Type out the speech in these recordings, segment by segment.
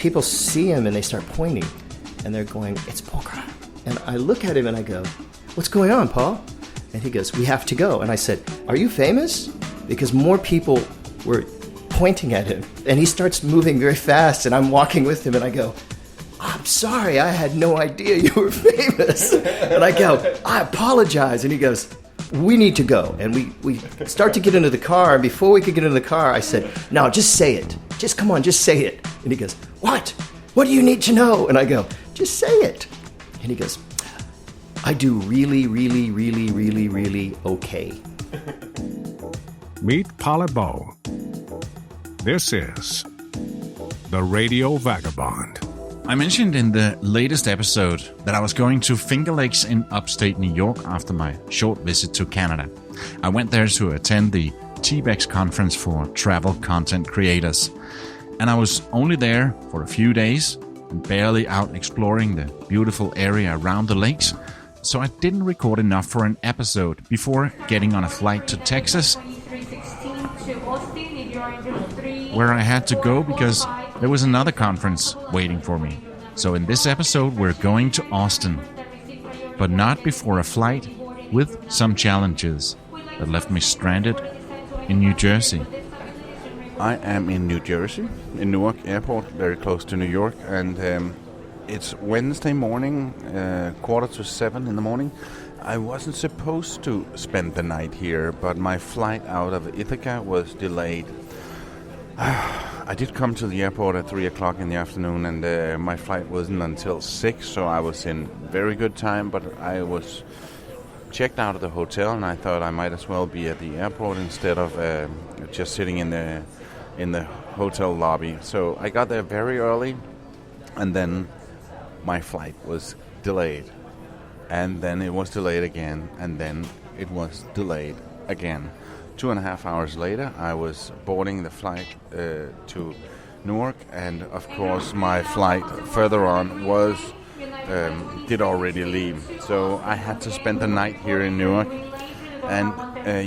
people see him and they start pointing, and they're going, "It's Paul Cry." And I look at him and I go, "What's going on, Paul?" And he goes, "We have to go." And I said, "Are you famous?" Because more people were pointing at him. And he starts moving very fast, and I'm walking with him, and I go, "I'm sorry, I had no idea you were famous." And I go, "I apologize." And he goes, "We need to go." And we start to get into the car, and before we could get into the car, I said, "No, just say it. Just come on, just say it." And he goes, "What? What do you need to know?" And I go, "Just say it." And he goes, "I do really, really, really, really, really okay." Meet Palabeau. This is the Radio Vagabond. I mentioned in the latest episode that I was going to Finger Lakes in upstate New York after my short visit to Canada. I went there to attend the TBEX conference for travel content creators. And I was only there for a few days and barely out exploring the beautiful area around the lakes, so I didn't record enough for an episode before getting on a flight to Texas, where I had to go because there was another conference waiting for me. So in this episode we're going to Austin, but not before a flight with some challenges that left me stranded in New Jersey. I am in New Jersey, in Newark Airport, very close to New York, and it's Wednesday morning, 6:45 in the morning. I wasn't supposed to spend the night here, but my flight out of Ithaca was delayed. I did come to the airport at 3 o'clock in the afternoon, and my flight wasn't until 6, so I was in very good time, but I was checked out of the hotel, and I thought I might as well be at the airport instead of just sitting in the hotel lobby. So I got there very early, and then my flight was delayed. And then it was delayed again, and then it was delayed again. 2.5 hours later, I was boarding the flight to Newark, and of course my flight further on was did already leave. So I had to spend the night here in Newark, and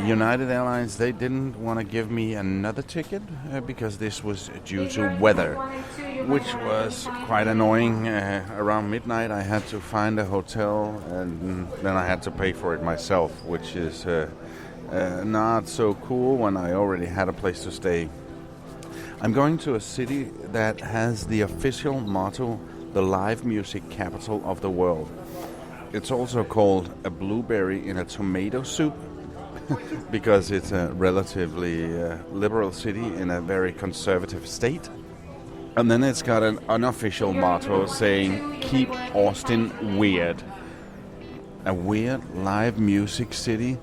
United Airlines, they didn't want to give me another ticket because this was due to weather, which was quite annoying. Around midnight I had to find a hotel, and then I had to pay for it myself, which is not so cool when I already had a place to stay. I'm going to a city that has the official motto, the live music capital of the world. It's also called a blueberry in a tomato soup because it's a relatively liberal city in a very conservative state. And then it's got an unofficial motto saying, "Keep Austin weird." A weird live music city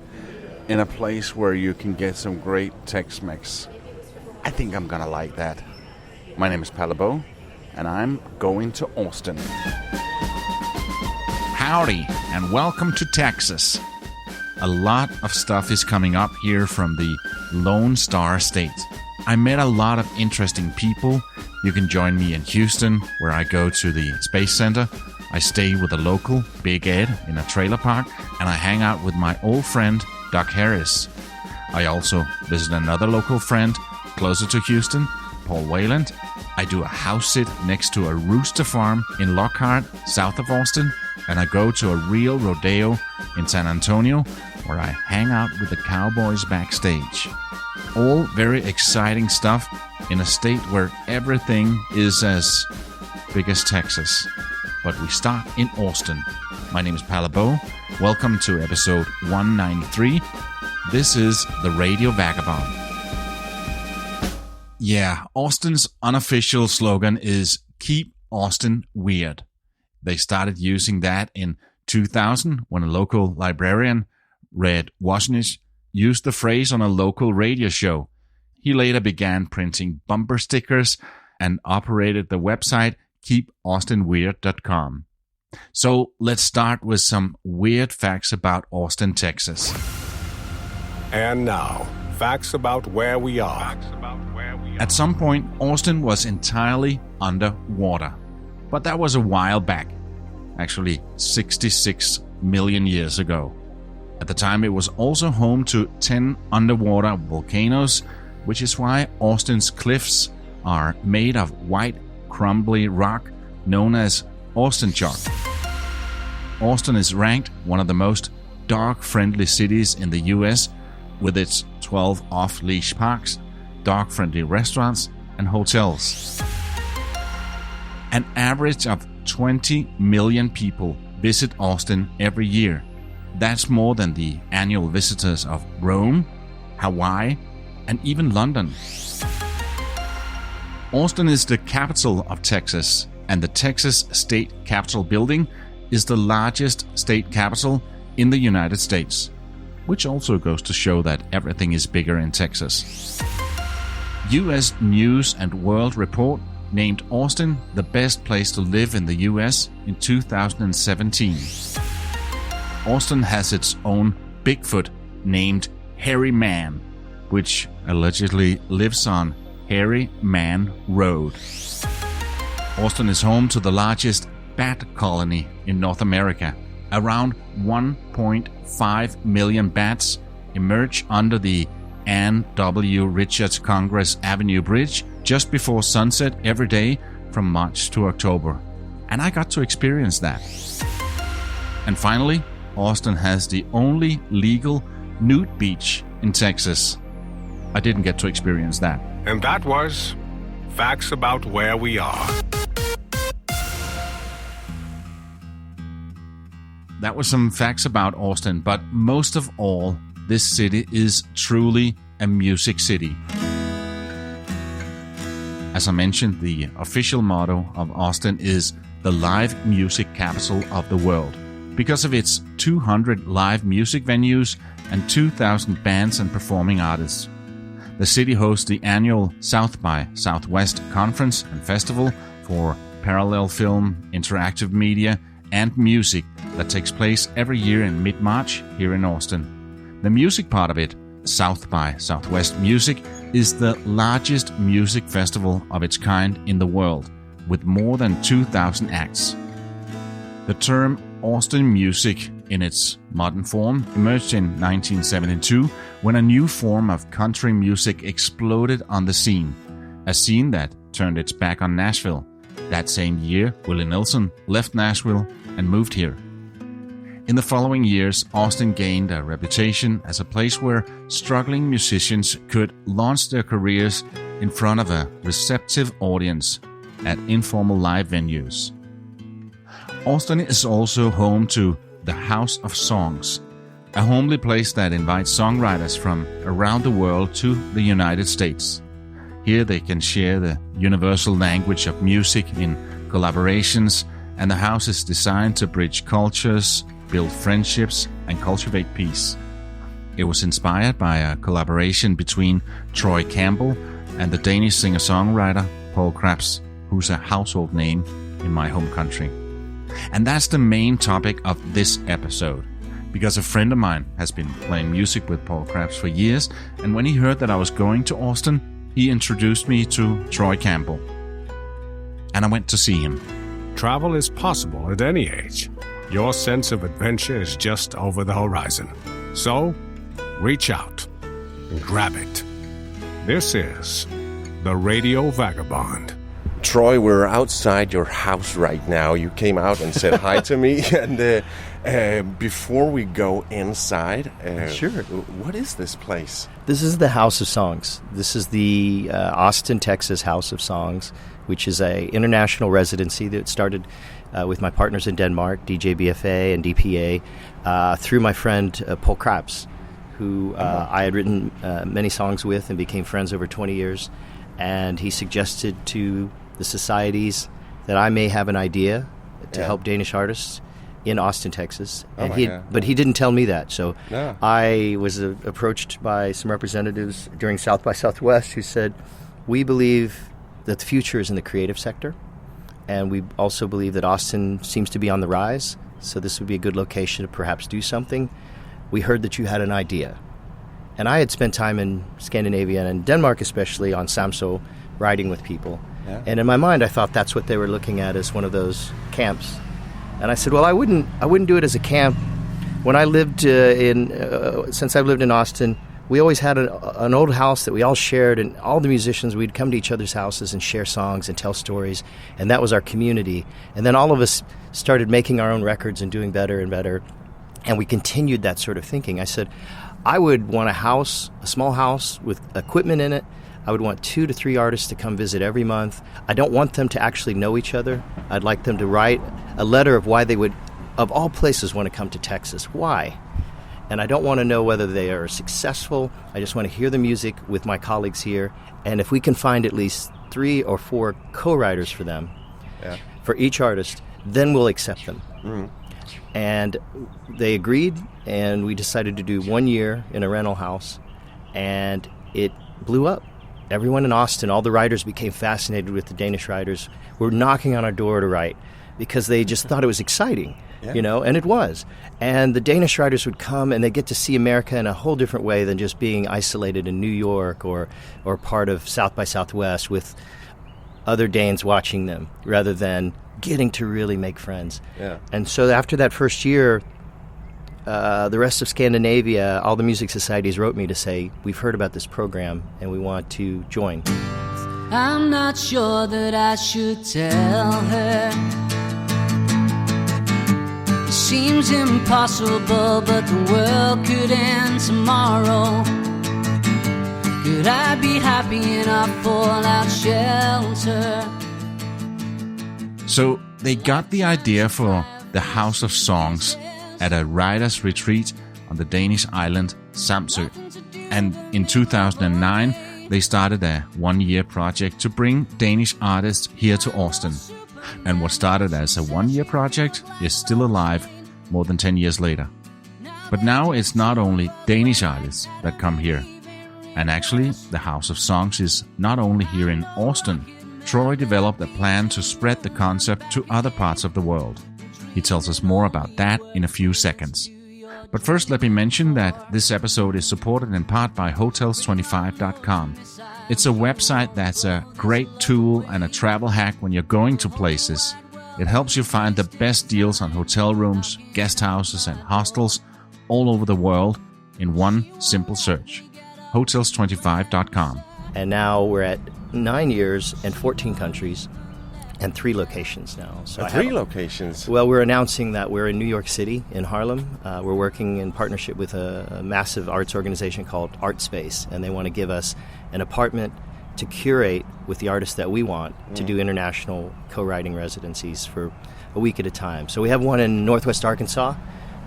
in a place where you can get some great Tex-Mex. I think I'm gonna like that. My name is Palabeau, and I'm going to Austin. Howdy, and welcome to Texas. A lot of stuff is coming up here from the Lone Star State. I met a lot of interesting people. You can join me in Houston, where I go to the Space Center. I stay with a local, Big Ed, in a trailer park, and I hang out with my old friend, Doc Harris. I also visit another local friend closer to Houston, Paul Wayland. I do a house sit next to a rooster farm in Lockhart, south of Austin, and I go to a real rodeo in San Antonio, where I hang out with the cowboys backstage. All very exciting stuff in a state where everything is as big as Texas. But we start in Austin. My name is Palabeau. Welcome to episode 193. This is the Radio Vagabond. Yeah, Austin's unofficial slogan is "Keep Austin Weird." They started using that in 2000 when a local librarian, Red Wozniak, used the phrase on a local radio show. He later began printing bumper stickers and operated the website keepaustinweird.com. So let's start with some weird facts about Austin, Texas. And now, facts about where we are. At some point, Austin was entirely underwater. But that was a while back. Actually, 66 million years ago. At the time, it was also home to 10 underwater volcanoes, which is why Austin's cliffs are made of white crumbly rock known as Austin chalk. Austin is ranked one of the most dog-friendly cities in the US, with its 12 off-leash parks, dog-friendly restaurants, and hotels. An average of 20 million people visit Austin every year. That's more than the annual visitors of Rome, Hawaii, and even London. Austin is the capital of Texas, and the Texas State Capitol building is the largest state capitol in the United States, which also goes to show that everything is bigger in Texas. US News and World Report named Austin the best place to live in the US in 2017. Austin has its own Bigfoot named Hairy Man, which allegedly lives on Hairy Man Road. Austin is home to the largest bat colony in North America. Around 1.5 million bats emerge under the Ann W. Richards Congress Avenue Bridge just before sunset every day from March to October. And I got to experience that. And finally, Austin has the only legal nude beach in Texas. I didn't get to experience that. And that was Facts About Where We Are. That was some facts about Austin, but most of all, this city is truly a music city. As I mentioned, the official motto of Austin is the live music capital of the world, because of its 200 live music venues and 2,000 bands and performing artists. The city hosts the annual South by Southwest Conference and Festival for parallel film, interactive media, and music that takes place every year in mid-March here in Austin. The music part of it, South by Southwest Music, is the largest music festival of its kind in the world, with more than 2,000 acts. The term Austin music in its modern form emerged in 1972 when a new form of country music exploded on the scene, a scene that turned its back on Nashville. That same year, Willie Nelson left Nashville and moved here. In the following years, Austin gained a reputation as a place where struggling musicians could launch their careers in front of a receptive audience at informal live venues. Austin is also home to the House of Songs, a homely place that invites songwriters from around the world to the United States. Here they can share the universal language of music in collaborations, and the house is designed to bridge cultures, build friendships, and cultivate peace. It was inspired by a collaboration between Troy Campbell and the Danish singer-songwriter Paul Krabs, who's a household name in my home country. And that's the main topic of this episode, because a friend of mine has been playing music with Paul Krabs for years, and when he heard that I was going to Austin, he introduced me to Troy Campbell. And I went to see him. Travel is possible at any age. Your sense of adventure is just over the horizon. So, reach out and grab it. This is the Radio Vagabond. Troy, we're outside your house right now. You came out and said hi to me. And before we go inside, Sure. What is this place? This is the House of Songs. This is the Austin, Texas House of Songs, which is a international residency that started with my partners in Denmark, DJ BFA and DPA, through my friend Paul Krabs, who I had written many songs with and became friends over 20 years. And he suggested to the societies that I may have an idea to help Danish artists in Austin, Texas. And but he didn't tell me that. So I was approached by some representatives during South by Southwest who said, we believe that the future is in the creative sector, and we also believe that Austin seems to be on the rise, so this would be a good location to perhaps do something. We heard that you had an idea. And I had spent time in Scandinavia and Denmark especially on Samso, riding with people. Yeah. And in my mind I thought that's what they were looking at as one of those camps. And I said, well, I wouldn't do it as a camp. When I lived since I've lived in Austin, we always had an old house that we all shared, and all the musicians, we'd come to each other's houses and share songs and tell stories, and that was our community. And then all of us started making our own records and doing better and better, and we continued that sort of thinking. I said, I would want a small house with equipment in it. I would want 2 to 3 artists to come visit every month. I don't want them to actually know each other. I'd like them to write a letter of why they would, of all places, want to come to Texas. Why? And I don't want to know whether they are successful. I just want to hear the music with my colleagues here. And if we can find at least 3 or 4 co-writers for them, for each artist, then we'll accept them. Mm-hmm. And they agreed, and we decided to do 1 year in a rental house, and it blew up. Everyone in Austin, all the writers became fascinated with the Danish writers, were knocking on our door to write because they just thought it was exciting, and it was. And the Danish writers would come, and they get to see America in a whole different way than just being isolated in New York or part of South by Southwest with other Danes watching them, rather than getting to really make friends. Yeah. And so after that first year, the rest of Scandinavia, all the music societies wrote me to say, we've heard about this program and we want to join. I'm not sure that I should tell her. It seems impossible, but the world could end tomorrow. Could I be happy in a fallout shelter? So they got the idea for the House of Songs at a writer's retreat on the Danish island Samsø. And in 2009, they started a 1-year project to bring Danish artists here to Austin. And what started as a 1-year project is still alive more than 10 years later. But now it's not only Danish artists that come here. And actually, the House of Songs is not only here in Austin. Troy developed a plan to spread the concept to other parts of the world. He tells us more about that in a few seconds. But first, let me mention that this episode is supported in part by Hotels25.com. It's a website that's a great tool and a travel hack when you're going to places. It helps you find the best deals on hotel rooms, guest houses, and hostels all over the world in one simple search. Hotels25.com. And now we're at 9 years and 14 countries and 3 locations now. So 3 locations? Well, we're announcing that we're in New York City, in Harlem. We're working in partnership with a massive arts organization called Art Space, and they want to give us an apartment to curate with the artists that we want to do international co-writing residencies for a week at a time. So we have one in Northwest Arkansas,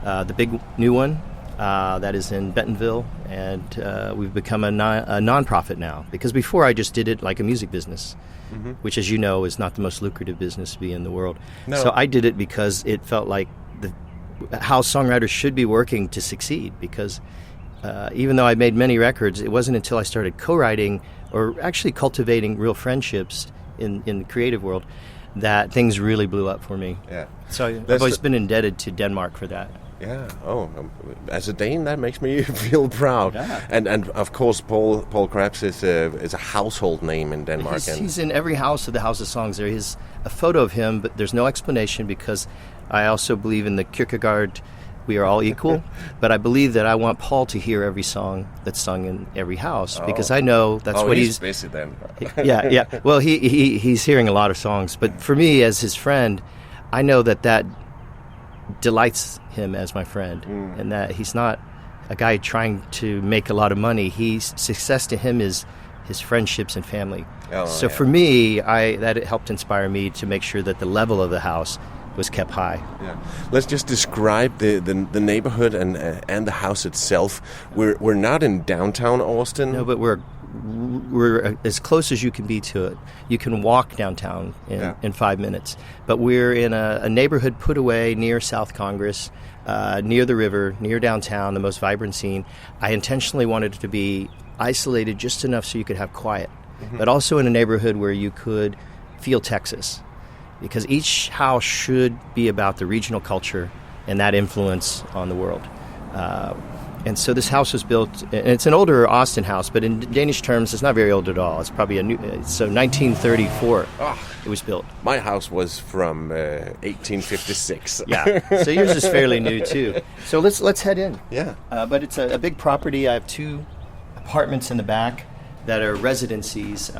the big new one. That is in Bentonville, and we've become a nonprofit now. Because before I just did it like a music business, which, as you know, is not the most lucrative business to be in the world. No. So I did it because it felt like how songwriters should be working to succeed. Because even though I made many records, it wasn't until I started co-writing or actually cultivating real friendships in the creative world that things really blew up for me. Yeah. So I've always been indebted to Denmark for that. Yeah. Oh, as a Dane, that makes me feel proud. Yeah. And of course, Paul Krebs is a household name in Denmark. He's in every house of the House of Songs. There is a photo of him, but there's no explanation because I also believe in the Kierkegaard, we are all equal. But I believe that I want Paul to hear every song that's sung in every house because I know that's what he's busy then. Yeah. Well, he's hearing a lot of songs, but for me as his friend, I know that delights him as my friend, and that he's not a guy trying to make a lot of money. Success to him is his friendships and family. For me, that helped inspire me to make sure that the level of the house was kept high. Yeah. Let's just describe the neighborhood and the house itself. We're not in downtown Austin. No, but we're as close as you can be to it. You can walk downtown in 5 minutes. But we're in a neighborhood put away near South Congress, near the river, near downtown, the most vibrant scene. I intentionally wanted it to be isolated just enough so you could have quiet, but also in a neighborhood where you could feel Texas. Because each house should be about the regional culture and that influence on the world. And so this house was built, and it's an older Austin house, but in Danish terms, it's not very old at all. It's probably 1934 it was built. My house was from 1856. Yeah, so yours is fairly new too. So let's head in. Yeah. But it's a big property. I have apartments in the back that are residencies.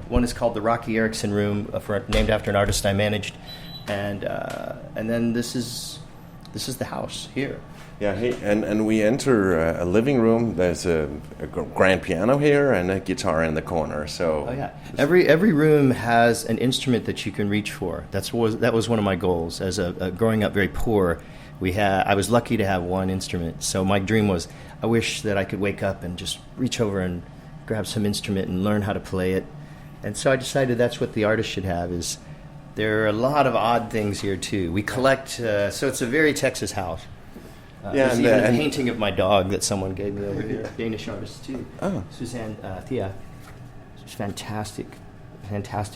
One is called the Rocky Erickson Room, named after an artist I managed, and then this is the house here. Yeah, and we enter a living room. There's a grand piano here and a guitar in the corner. So every room has an instrument that you can reach for. That was one of my goals. As growing up very poor, I was lucky to have one instrument. So my dream was, I wish that I could wake up and just reach over and grab some instrument and learn how to play it. And so I decided that's what the artist should have. There are a lot of odd things here too. We collect, so it's a very Texas house. There's even a painting of my dog that someone gave me over here. Danish artist too. Oh. Suzanne Thea. She's fantastic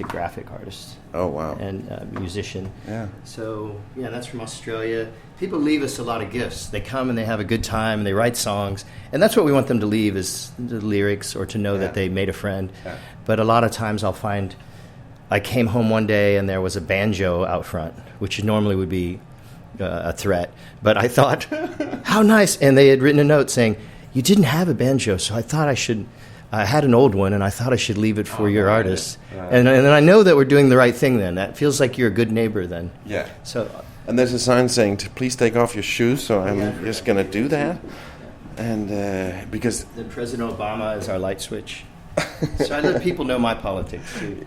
graphic artist. Oh, wow. And musician. Yeah. So, that's from Australia. People leave us a lot of gifts. They come and they have a good time and they write songs. And that's what we want them to leave, is the lyrics, or to know that they made a friend. Yeah. But a lot of times I'll find, I came home one day and there was a banjo out front, which normally would be a threat. But I thought, how nice. And they had written a note saying, you didn't have a banjo, so I thought I had an old one, and I thought I should leave it for your artist. Right. And then I know that we're doing the right thing then. That feels like you're a good neighbor then. Yeah. So, and there's a sign saying, please take off your shoes, so I'm just going to do that. And because... Then President Obama is our light switch. So I let people know my politics, too.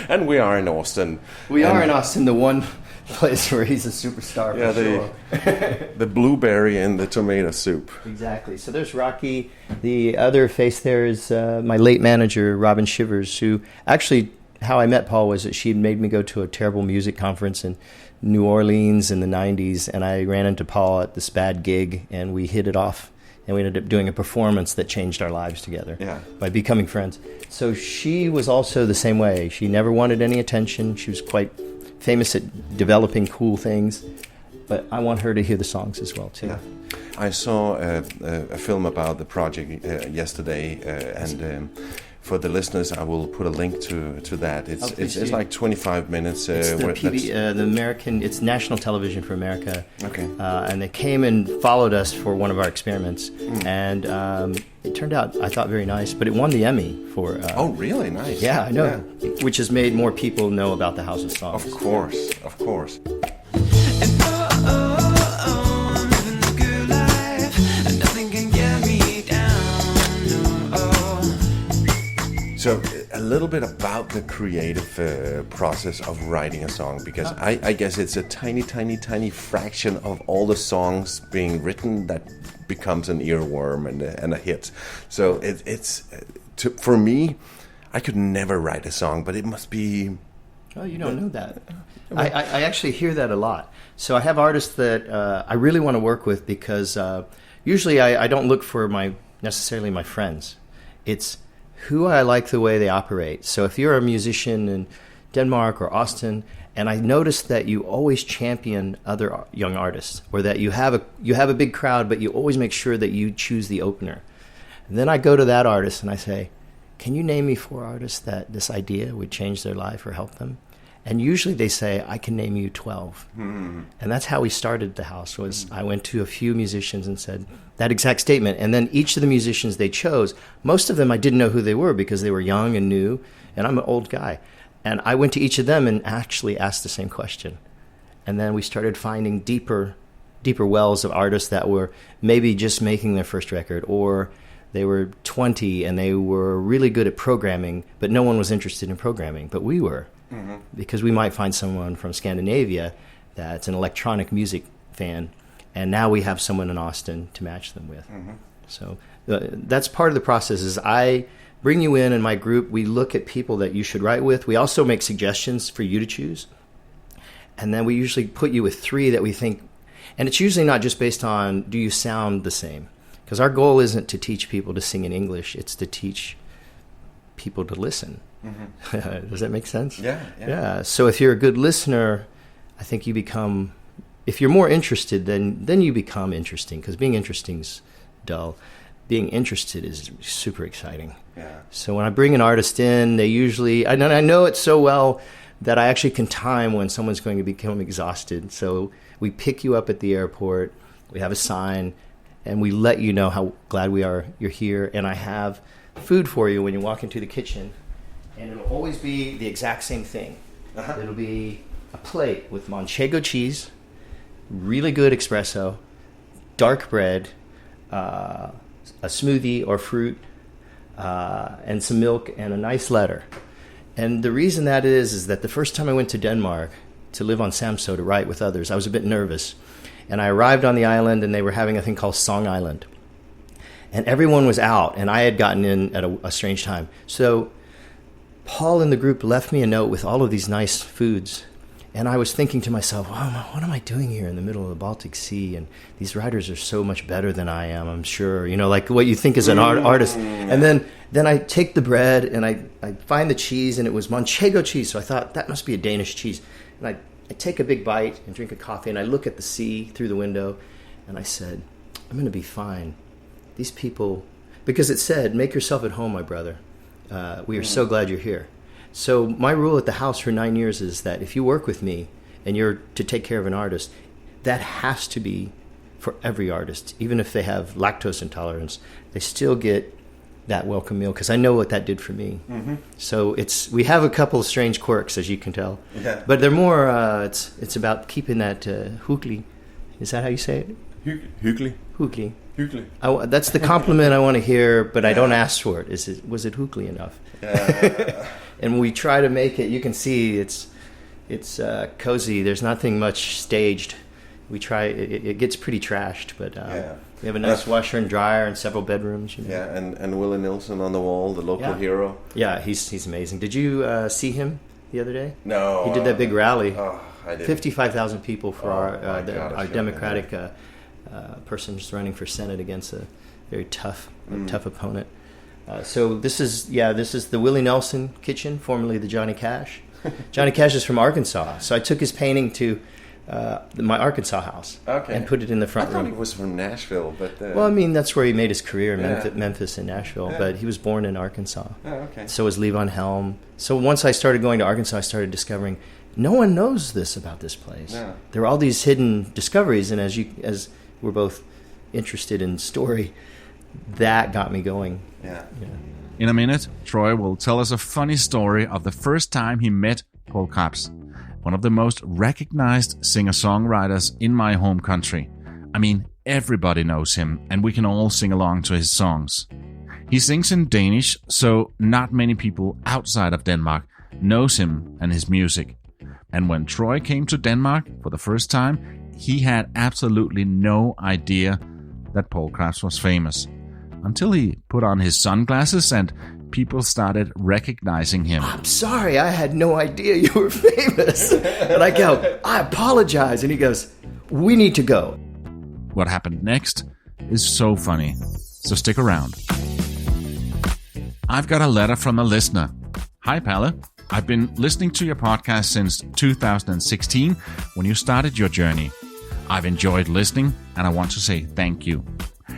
And we are in Austin. We are in Austin, the one place where he's a superstar for sure. The blueberry and the tomato soup. Exactly. So there's Rocky. The other face there is my late manager, Robin Shivers, who actually, how I met Paul was that she had made me go to a terrible music conference in New Orleans in the 90s, and I ran into Paul at this bad gig, and we hit it off. And we ended up doing a performance that changed our lives together by becoming friends. So she was also the same way. She never wanted any attention. She was quite famous at developing cool things. But I want her to hear the songs as well, too. Yeah. I saw a film about the project yesterday, and for the listeners, I will put a link to that. It's like 25 minutes. It's the American. It's National Television for America. Okay. And they came and followed us for one of our experiments, and it turned out, I thought, very nice. But it won the Emmy for. Oh, really? Nice. Yeah, I know. Yeah. Which has made more people know about the House of Songs. Of course. So a little bit about the creative process of writing a song, because I guess it's a tiny fraction of all the songs being written that becomes an earworm and a hit. So for me, I could never write a song, but it must be... Oh, you don't know that. I actually hear that a lot. So I have artists that I really want to work with, because usually I don't look for necessarily my friends. It's who I like the way they operate. So if you're a musician in Denmark or Austin, and I notice that you always champion other young artists, or that you have a big crowd, but you always make sure that you choose the opener. And then I go to that artist and I say, can you name me 4 artists that this idea would change their life or help them? And usually they say, I can name you 12. And that's how we started the house. I went to a few musicians and said that exact statement. And then each of the musicians they chose, most of them I didn't know who they were because they were young and new, and I'm an old guy. And I went to each of them and actually asked the same question. And then we started finding deeper wells of artists that were maybe just making their first record, or they were 20 and they were really good at programming, but no one was interested in programming. But we were. Because we might find someone from Scandinavia that's an electronic music fan, and now we have someone in Austin to match them with. So that's part of the process. Is I bring you in my group, we look at people that you should write with. We also make suggestions for you to choose, and then we usually put you with 3 that we think, and it's usually not just based on do you sound the same, because our goal isn't to teach people to sing in English, it's to teach people to listen. Does that make sense? Yeah. So if you're a good listener, I think you become, if you're more interested, then you become interesting, because being interesting is dull. Being interested is super exciting. Yeah. So when I bring an artist in, they usually, I know it so well that I actually can time when someone's going to become exhausted. So we pick you up at the airport, we have a sign, and we let you know how glad we are you're here. And I have food for you when you walk into the kitchen, and it'll always be the exact same thing. It'll be a plate with manchego cheese, really good espresso, dark bread, a smoothie or fruit, and some milk and a nice letter. And the reason that is that the first time I went to Denmark to live on Samso to write with others, I was a bit nervous. And I arrived on the island, and they were having a thing called Song Island. And everyone was out, and I had gotten in at a strange time. So Paul and the group left me a note with all of these nice foods. And I was thinking to myself, wow, what am I doing here in the middle of the Baltic Sea? And these writers are so much better than I am, I'm sure. You know, like what you think as an artist. And then I take the bread, and I find the cheese, and it was manchego cheese. So I thought, that must be a Danish cheese. And I take a big bite and drink a coffee, and I look at the sea through the window, and I said, I'm going to be fine. These people, because it said, make yourself at home, my brother. We are so glad you're here. So my rule at the house for 9 years is that if you work with me and you're to take care of an artist, that has to be for every artist. Even if they have lactose intolerance, they still get that welcome meal, because I know what that did for me. So we have a couple of strange quirks, as you can tell. Yeah. But they're more, it's about keeping that hyggelig. Is that how you say it? Hyggelig. Hyggelig. Hyggelig. That's the compliment I want to hear, but I don't ask for it. Was it hyggelig enough? And we try to make it. You can see it's cozy. There's nothing much staged. We try. It gets pretty trashed, but we have a nice washer and dryer and several bedrooms. You know? Yeah, and Willie Nilsson on the wall, the local hero. Yeah, he's amazing. Did you see him the other day? No. He did that big rally. Oh, I didn't. 55,000 people for our Democratic yeah. person just running for Senate against a very tough opponent. So this is the Willie Nelson kitchen, formerly the Johnny Cash. Johnny Cash is from Arkansas, so I took his painting to my Arkansas house and put it in the front room. I thought he was from Nashville, but well, I mean that's where he made his career, Memphis and Nashville. But he was born in Arkansas. Oh, okay. So was Levon Helm. So once I started going to Arkansas, I started discovering no one knows this about this place. Yeah. There are all these hidden discoveries, and as we're both interested in story, that got me going. Yeah. In a minute, Troy will tell us a funny story of the first time he met Paul Krabs, one of the most recognized singer-songwriters in my home country. I mean, everybody knows him, and we can all sing along to his songs. He sings in Danish, so not many people outside of Denmark knows him and his music. And when Troy came to Denmark for the first time, he had absolutely no idea that Paul Krabs was famous. Until he put on his sunglasses and people started recognizing him. I'm sorry, I had no idea you were famous. And I go, I apologize. And he goes, we need to go. What happened next is so funny. So stick around. I've got a letter from a listener. Hi, Palle. I've been listening to your podcast since 2016 when you started your journey. I've enjoyed listening and I want to say thank you.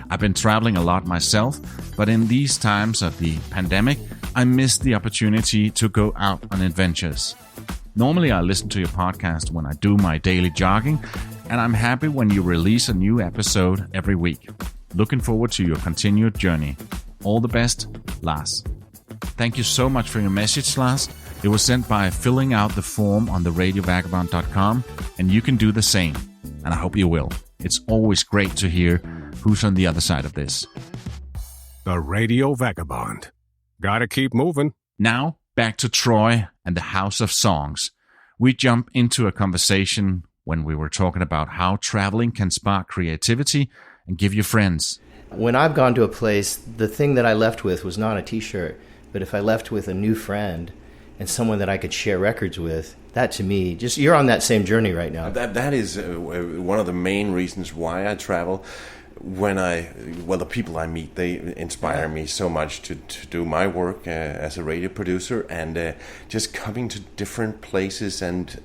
I've been traveling a lot myself, but in these times of the pandemic, I missed the opportunity to go out on adventures. Normally, I listen to your podcast when I do my daily jogging, and I'm happy when you release a new episode every week. Looking forward to your continued journey. All the best, Lars. Thank you so much for your message, Lars. It was sent by filling out the form on the radiovagabond.com, and you can do the same, and I hope you will. It's always great to hear who's on the other side of this. The Radio Vagabond. Gotta keep moving. Now, back to Troy and the House of Songs. We jump into a conversation when we were talking about how traveling can spark creativity and give you friends. When I've gone to a place, the thing that I left with was not a t-shirt, but if I left with a new friend and someone that I could share records with, that to me, just you're on that same journey right now. That is one of the main reasons why I travel. The people I meet, they inspire me so much to do my work as a radio producer, and just coming to different places and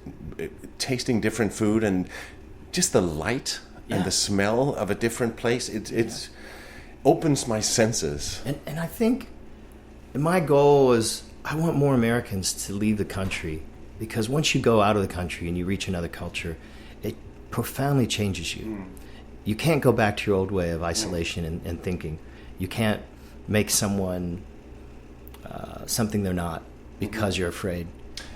tasting different food and just the light and the smell of a different place. It opens my senses. And I think my goal is I want more Americans to leave the country, because once you go out of the country and you reach another culture, it profoundly changes you. you can't go back to your old way of isolation and thinking. You can't make someone something they're not because you're afraid.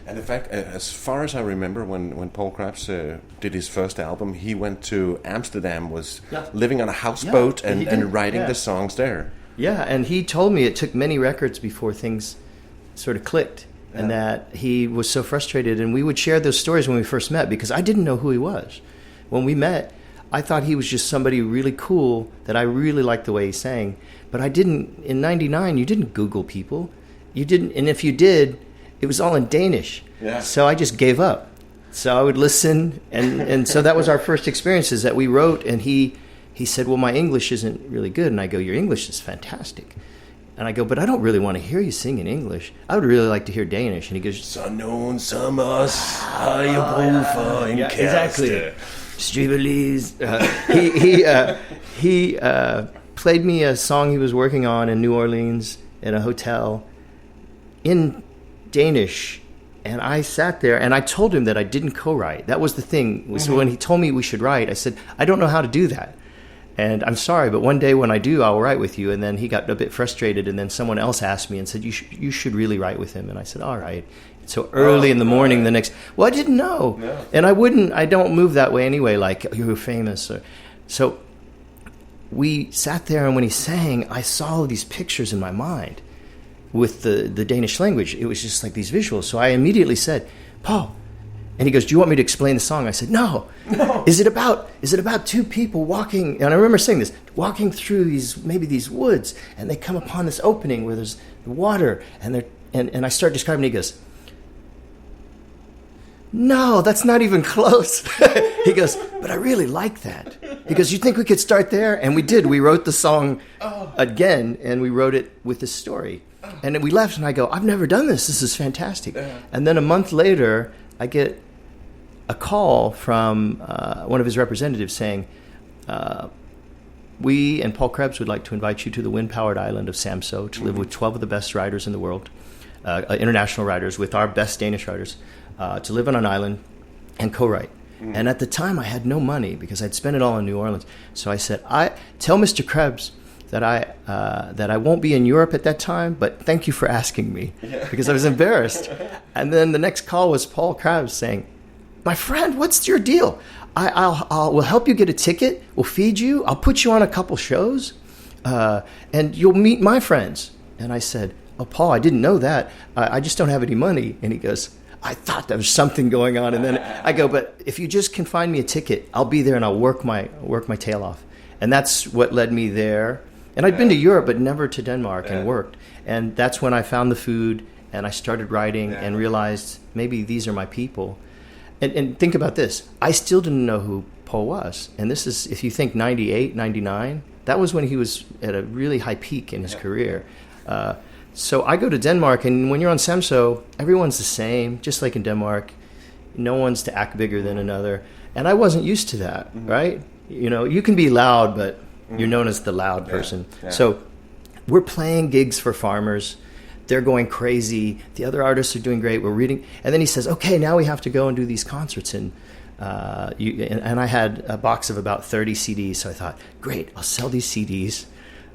And in fact, as far as I remember, when Paul Krebs did his first album, he went to Amsterdam, was living on a houseboat and writing the songs there. Yeah, and he told me it took many records before things sort of clicked, and that he was so frustrated. And we would share those stories when we first met, because I didn't know who he was. When we met, I thought he was just somebody really cool that I really liked the way he sang. But I didn't, in 99, you didn't Google people. You didn't, and if you did, it was all in Danish. Yeah. So I just gave up. So I would listen, and so that was our first experiences that we wrote, and he said, well, my English isn't really good. And I go, your English is fantastic. And I go, but I don't really want to hear you sing in English. I would really like to hear Danish. And he goes, Så nogen som os har jo brug for en kæreste. Exactly. Stribelis. He played me a song he was working on in New Orleans in a hotel in Danish. And I sat there and I told him that I didn't co-write. That was the thing. So when he told me we should write, I said, I don't know how to do that. And I'm sorry, but one day when I do, I'll write with you. And then he got a bit frustrated, and then someone else asked me and said, you should really write with him. And I said, all right. So early in the morning, the next, well, I didn't know. No. And I don't move that way anyway, like, you're famous. So we sat there, and when he sang, I saw these pictures in my mind with the Danish language. It was just like these visuals. So I immediately said, Paul. And he goes, do you want me to explain the song? I said, no. Is it about two people walking? And I remember saying this, walking through these woods, and they come upon this opening where there's water, and I start describing it. He goes, no, that's not even close. He goes, but I really like that. He goes, you think we could start there? And we did. We wrote the song again, and we wrote it with this story. And then we left, and I go, I've never done this. This is fantastic. And then a month later, I get a call from one of his representatives saying, we and Paul Krebs would like to invite you to the wind-powered island of Samso to live with 12 of the best writers in the world, international writers, with our best Danish writers, to live on an island and co-write. And at the time, I had no money because I'd spent it all in New Orleans. So I said, tell Mr. Krebs that I won't be in Europe at that time, but thank you for asking me, because I was embarrassed. And then the next call was Paul Krebs saying, my friend, what's your deal? We'll help you get a ticket. We'll feed you. I'll put you on a couple shows, and you'll meet my friends. And I said, oh, Paul, I didn't know that. I just don't have any money. And he goes, I thought there was something going on. And then I go, but if you just can find me a ticket, I'll be there and I'll work my tail off. And that's what led me there. And I'd been to Europe, but never to Denmark, and worked. And that's when I found the food, and I started writing and realized maybe these are my people. And think about this. I still didn't know who Paul was. And this is, if you think 98, 99, that was when he was at a really high peak in his career. So I go to Denmark, and when you're on Samso, everyone's the same, just like in Denmark. No one's to act bigger than another. And I wasn't used to that, right? You know, you can be loud, but you're known as the loud person. Yeah. So we're playing gigs for farmers. They're going crazy. The other artists are doing great. We're reading. And then he says, okay, now we have to go and do these concerts. And I had a box of about 30 CDs. So I thought, great, I'll sell these CDs.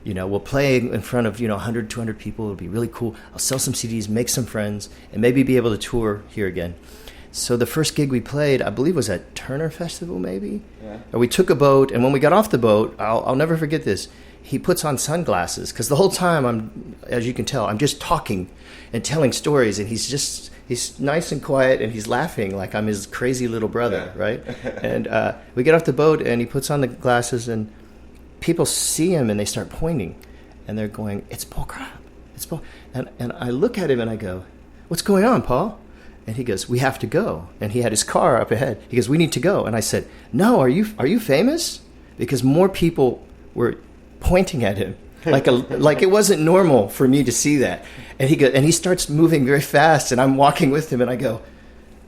You know, we'll play in front of, 100, 200 people. It'll be really cool. I'll sell some CDs, make some friends, and maybe be able to tour here again. So the first gig we played, I believe, was at Turner Festival, maybe? Yeah. And we took a boat, and when we got off the boat, I'll never forget this. He puts on sunglasses, because the whole time, as you can tell, I'm just talking and telling stories, and he's nice and quiet, and he's laughing like I'm his crazy little brother, right? And we get off the boat, and he puts on the glasses, and people see him, and they start pointing, and they're going, it's Paul Krebs, it's Paul. And I look at him, and I go, what's going on, Paul? And he goes, we have to go. And he had his car up ahead. He goes, we need to go. And I said, no, are you famous? Because more people were pointing at him, like it wasn't normal for me to see that. And he starts moving very fast, and I'm walking with him, and I go,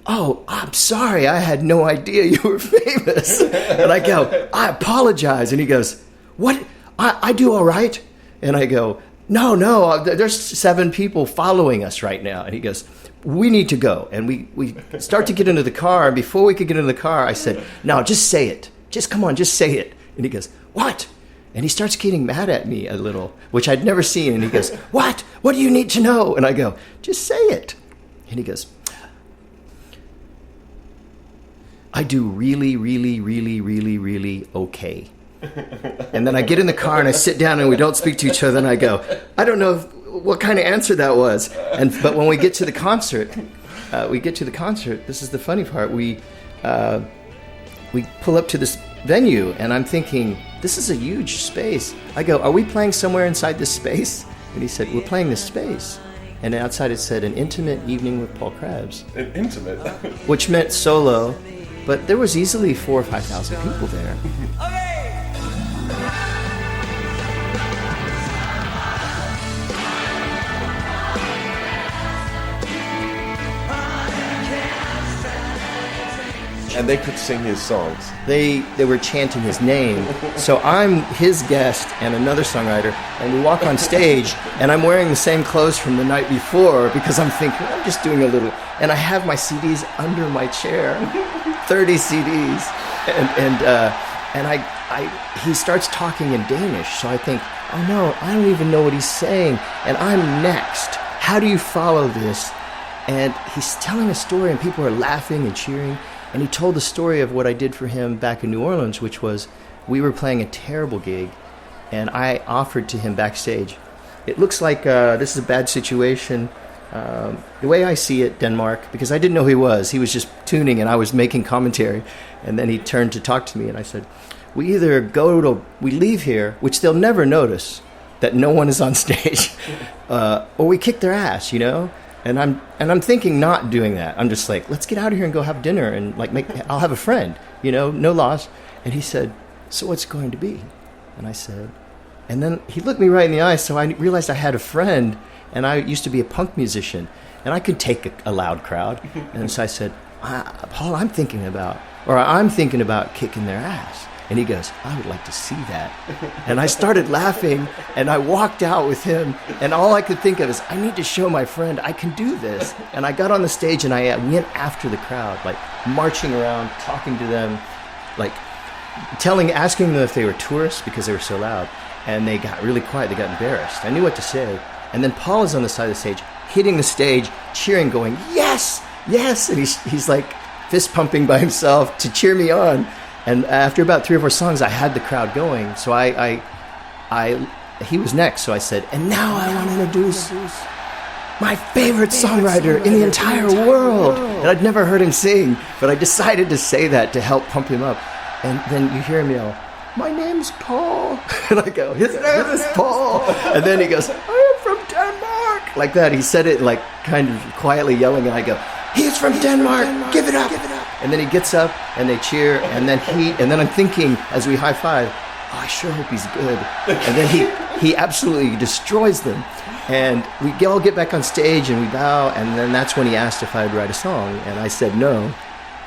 oh, I'm sorry, I had no idea you were famous. And I go, I apologize. And he goes, what? I do all right? And I go, no, there's 7 people following us right now. And he goes, we need to go. And we start to get into the car. And before we could get into the car, I said, no, just say it. Just come on, just say it. And he goes, what? And he starts getting mad at me a little, which I'd never seen. And he goes, what? What do you need to know? And I go, just say it. And he goes, I do really, really, really, really, really okay. And then I get in the car and I sit down and we don't speak to each other. And I go, I don't know what kind of answer that was. But when we get to the concert, this is the funny part. We pull up to this venue and I'm thinking, this is a huge space. I go, are we playing somewhere inside this space? And he said, we're playing this space. And outside it said, an intimate evening with Paul Krebs. An intimate? Which meant solo, but there was easily 4,000 or 5,000 people there. And they could sing his songs. They were chanting his name. So I'm his guest and another songwriter, and we walk on stage, and I'm wearing the same clothes from the night before because I'm thinking, I'm just doing a little... And I have my CDs under my chair, 30 CDs. And he starts talking in Danish, so I think, oh no, I don't even know what he's saying, and I'm next. How do you follow this? And he's telling a story, and people are laughing and cheering. And he told the story of what I did for him back in New Orleans, which was we were playing a terrible gig, and I offered to him backstage. It looks like this is a bad situation. The way I see it, Denmark, because I didn't know who he was just tuning and I was making commentary. And then he turned to talk to me and I said, we either we leave here, which they'll never notice that no one is on stage, or we kick their ass, you know? And I'm thinking not doing that. I'm just like, let's get out of here and go have dinner and I'll have a friend, you know, no loss. And he said, so what's it going to be? And I said, and then he looked me right in the eye. So I realized I had a friend and I used to be a punk musician and I could take a loud crowd. And so I said, Paul, I'm thinking about kicking their ass. And he goes, I would like to see that. And I started laughing, and I walked out with him, and all I could think of is, I need to show my friend I can do this. And I got on the stage, and I went after the crowd, like marching around, talking to them, like asking them if they were tourists because they were so loud. And they got really quiet. They got embarrassed. I knew what to say. And then Paul is on the side of the stage, hitting the stage, cheering, going, yes, yes. And he's like fist pumping by himself to cheer me on. And after about 3 or 4 songs, I had the crowd going. So he was next. So I said, and now I want to introduce my favorite songwriter in the entire world. And I'd never heard him sing, but I decided to say that to help pump him up. And then you hear him yell, my name's Paul. And I go, his name is Paul. And then he goes, I am from Denmark. Like that. He said it like kind of quietly yelling. And I go, he's from Denmark. Give it up. And then he gets up and they cheer. And then I'm thinking as we high five, oh, I sure hope he's good. And then he absolutely destroys them. And we all get back on stage and we bow. And then that's when he asked if I would write a song. And I said no.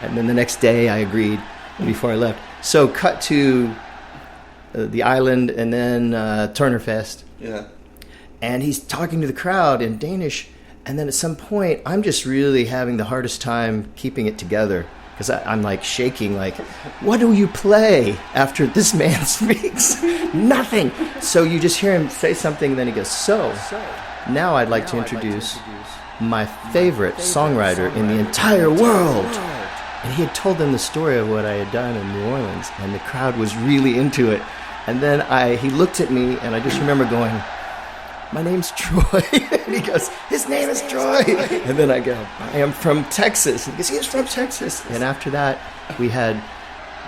And then the next day I agreed before I left. So cut to the island and then Turnerfest. Yeah. And he's talking to the crowd in Danish. And then at some point, I'm just really having the hardest time keeping it together. Because I'm like shaking, like, what do you play after this man speaks? Nothing. So you just hear him say something, and then he goes, so now I'd like to introduce my favorite songwriter in the entire world. And he had told them the story of what I had done in New Orleans, and the crowd was really into it. And then he looked at me, and I just remember going, my name's Troy. And he goes, his name is Troy. And then I go, I am from Texas. And he goes, he's from Texas. And after that, we had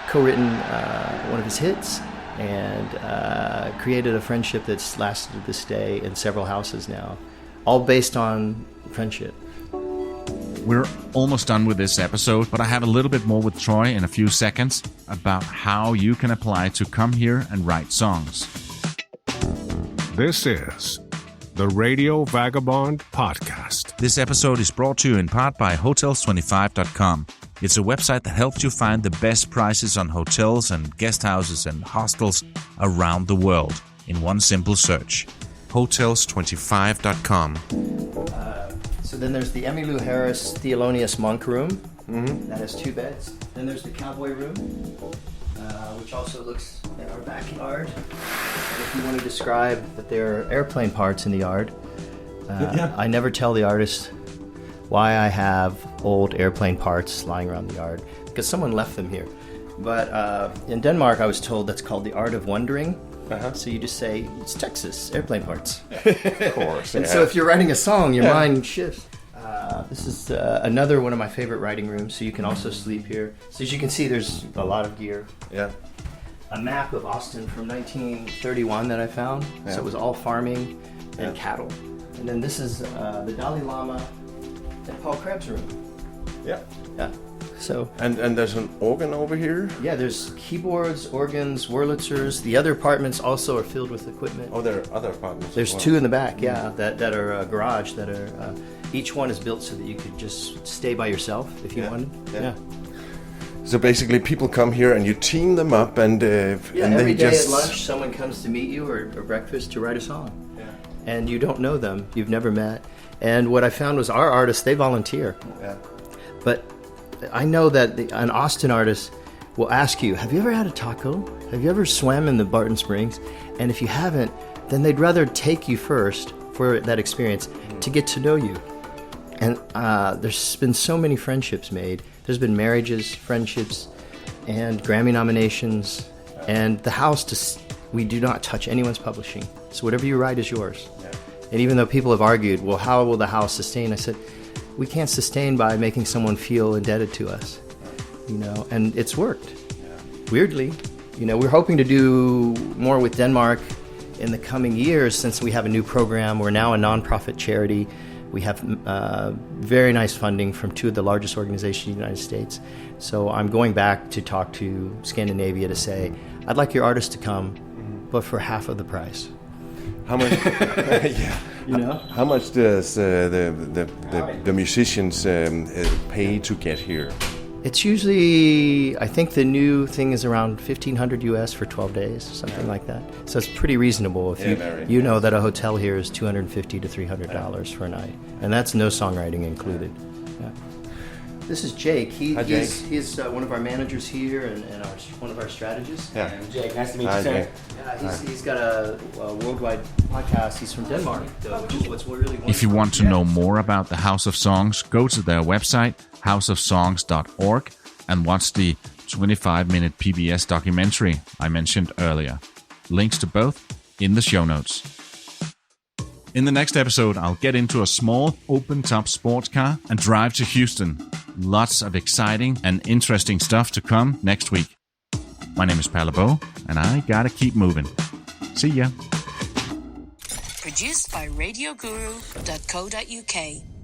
co-written one of his hits and created a friendship that's lasted to this day in several houses now, all based on friendship. We're almost done with this episode, but I have a little bit more with Troy in a few seconds about how you can apply to come here and write songs. This is the Radio Vagabond podcast. This episode is brought to you in part by Hotels25.com. It's a website that helps you find the best prices on hotels and guest houses and hostels around the world in one simple search. Hotels25.com. So then there's the Emmylou Harris Thelonious Monk room. Mm-hmm. That has 2 beds. Then there's the Cowboy room, which also looks in our backyard. And if you want to describe that there are airplane parts in the yard, I never tell the artist why I have old airplane parts lying around the yard, because someone left them here. But in Denmark, I was told that's called the art of wondering. So you just say, it's Texas, airplane parts. Of course. And so if you're writing a song, your mind shifts. This is another one of my favorite writing rooms, so you can also sleep here. So as you can see, there's a lot of gear. Yeah. A map of Austin from 1931 that I found. Yeah. So it was all farming and cattle. And then this is the Dalai Lama and Paul Krebs' room. Yeah. Yeah. So And there's an organ over here. yeah, there's keyboards, organs, Wurlitzers. The other apartments also are filled with equipment. Oh, there are other apartments. There's as well. 2 in the back, that are a garage that are. Each one is built so that you could just stay by yourself if you wanted. Yeah. So basically, people come here and you team them up, and and every they day just at lunch, someone comes to meet you or breakfast to write a song. Yeah. And you don't know them, you've never met. And what I found was our artists, they volunteer. Yeah. But I know that an Austin artist will ask you, have you ever had a taco? Have you ever swam in the Barton Springs? And if you haven't, then they'd rather take you first for that experience to get to know you. And there's been so many friendships made. There's been marriages, friendships, and Grammy nominations. And the house, we do not touch anyone's publishing. So whatever you write is yours. Yeah. And even though people have argued, well, how will the house sustain? I said, we can't sustain by making someone feel indebted to us. You know, and it's worked. Yeah. Weirdly. You know, we're hoping to do more with Denmark in the coming years since we have a new program. We're now a nonprofit charity. We have very nice funding from 2 of the largest organizations in the United States. So I'm going back to talk to Scandinavia to say, I'd like your artists to come, but for half of the price. How much? Yeah. You know? How much does the musicians pay to get here? It's usually, I think the new thing is around $1,500 US for 12 days, something like that. So it's pretty reasonable. If you know that a hotel here is $250 to $300 for a night, and that's no songwriting included. Yeah. This is Jake. He's one of our managers here and one of our strategists. Yeah. Jake, nice to meet Hi, you, sir. Jake. Yeah, he's got a worldwide podcast. He's from Denmark, which is what's really wonderful. If you want to know more about the House of Songs, go to their website, houseofsongs.org, and watch the 25-minute PBS documentary I mentioned earlier. Links to both in the show notes. In the next episode, I'll get into a small, open-top sports car and drive to Houston. Lots of exciting and interesting stuff to come next week. My name is Palabo, and I gotta keep moving. See ya. Produced by radioguru.co.uk.